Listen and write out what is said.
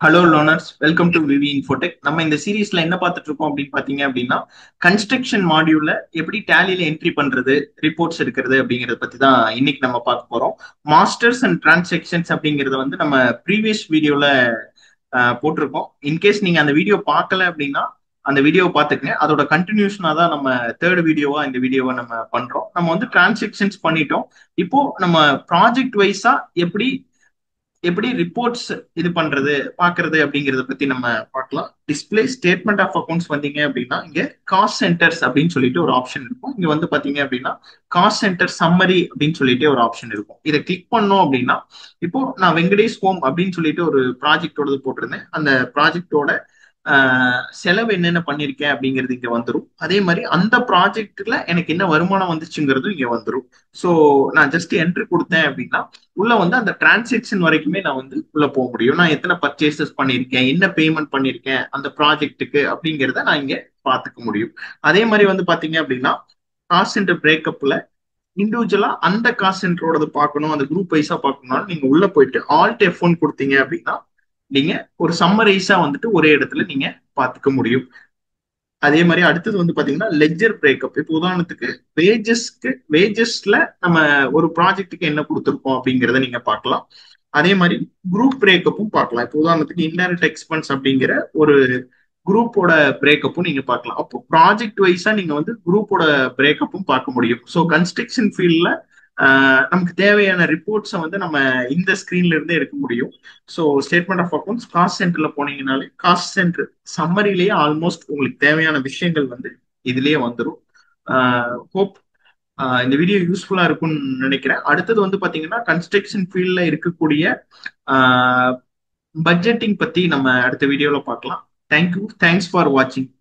Hello loners, welcome to VV Infotech. நம்ம இந்த சீரீஸ்ல என்ன பார்த்துட்டு இருக்கோம் அப்படின்னு பாத்தீங்க அப்படின்னா, கன்ஸ்ட்ரக்ஷன் மாடியூல்ல எப்படி டேலியில என்ட்ரி பண்றது, ரிப்போர்ட்ஸ் எடுக்கிறது அப்படிங்கறத பத்தி தான் இன்னைக்கு நம்ம பார்க்க போறோம். மாஸ்டர்ஸ் அண்ட் டிரான்சாக்ஷன்ஸ் அப்படிங்கறத வந்து நம்ம ப்ரீவியஸ் வீடியோல போட்டிருக்கோம். இன்கேஸ் நீங்க அந்த வீடியோ பார்க்கல அப்படின்னா அந்த வீடியோவை பார்த்துக்கங்க. அதோட கண்டினியூஷனா தான் நம்ம தேர்ட் வீடியோவா இந்த வீடியோவை நம்ம பண்றோம். நம்ம வந்து டிரான்சாக்ஷன்ஸ் பண்ணிட்டோம். இப்போ நம்ம ப்ராஜெக்ட் வைஸா எப்படி எப்படி ரிப்போர்ட்ஸ் இது பண்றது பாக்குறது அப்படிங்கறத பத்தி நம்ம பார்க்கலாம். டிஸ்பிளே ஸ்டேட்மெண்ட் ஆஃப் அக்கௌண்ட்ஸ் வந்தீங்க அப்படின்னா இங்க காஸ்ட் சென்டர்ஸ் அப்படின்னு சொல்லிட்டு ஒரு ஆப்ஷன் இருக்கும். இங்க வந்து பாத்தீங்க அப்படின்னா காஸ்ட் சென்டர் சம்மரி அப்படின்னு சொல்லிட்டு ஒரு ஆப்ஷன் இருக்கும். இதை கிளிக் பண்ணோம் அப்படின்னா இப்போ நான் வெங்கடேஷ் ஹோம் அப்படின்னு சொல்லிட்டு ஒரு ப்ராஜெக்டோட போட்டிருந்தேன். அந்த ப்ராஜெக்டோட செலவு என்னென்ன பண்ணிருக்கேன் அப்படிங்கிறது இங்க வந்துடும். அதே மாதிரி அந்த ப்ராஜெக்ட்ல எனக்கு என்ன வருமானம் வந்துச்சுங்கிறதும் இங்க வந்துடும். ஸோ நான் ஜஸ்ட் என்ட்ரி கொடுத்தேன் அப்படின்னா உள்ள வந்து அந்த டிரான்சாக்ஷன் வரைக்குமே நான் வந்து உள்ள போக முடியும். நான் எத்தனை பர்ச்சேசஸ் பண்ணியிருக்கேன், என்ன பேமெண்ட் பண்ணியிருக்கேன் அந்த ப்ராஜெக்ட்டுக்கு அப்படிங்கிறத நான் இங்க பாத்துக்க முடியும். அதே மாதிரி வந்து பாத்தீங்க அப்படின்னா காஸ்ட் சென்டர் பிரேக்கப்ல இண்டிவிஜுவலா அந்த காஸ்ட் சென்டரோட பார்க்கணும், அந்த குரூப் வைஸா பார்க்கணும்னாலும் நீங்க உள்ள போயிட்டு ஆல்ட் F1 கொடுத்தீங்க அப்படின்னா நீங்க ஒரு சம்மரைஸா வந்துட்டு ஒரே இடத்துல நீங்க பாத்துக்க முடியும். அதே மாதிரி அடுத்தது வந்து பாத்தீங்கன்னா லெட்ஜர் பிரேக்கப். இப்போ உதாரணத்துக்கு வேஜஸ்ல நம்ம ஒரு ப்ராஜெக்ட்டுக்கு என்ன கொடுத்துருக்கோம் அப்படிங்கிறத நீங்க பார்க்கலாம். அதே மாதிரி குரூப் பிரேக்கப்பும் பார்க்கலாம். இப்போ உதாரணத்துக்கு இன்டைரக்ட் எக்ஸ்பென்ஸ் அப்படிங்கிற ஒரு குரூப்போட பிரேக்கப்பும் நீங்க பார்க்கலாம். அப்போ ப்ராஜெக்ட் வைஸா நீங்க வந்து குரூப்போட பிரேக்கப்பும் பார்க்க முடியும். ஸோ கன்ஸ்ட்ரக்ஷன் ஃபீல்ட்ல நமக்கு தேவையான ரிப்போர்ட்ஸை வந்து நம்ம இந்த ஸ்கிரீன்ல இருந்தே எடுக்க முடியும். So statement of accounts cost சென்டர்ல போனீங்கனாலே காஸ்ட் சென்டர் சம்மரிலேயே ஆல்மோஸ்ட் உங்களுக்கு தேவையான விஷயங்கள் வந்து இதுலயே வந்துடும். ஹோப் இந்த வீடியோ யூஸ்ஃபுல்லா இருக்கும்னு நினைக்கிறேன். அடுத்தது வந்து பாத்தீங்கன்னா கன்ஸ்ட்ரக்ஷன் ஃபீல்ட்ல இருக்கக்கூடிய பட்ஜெட்டிங் பத்தி நம்ம அடுத்த வீடியோல பார்க்கலாம். தேங்க்யூ, தேங்க்ஸ் ஃபார் வாட்சிங்.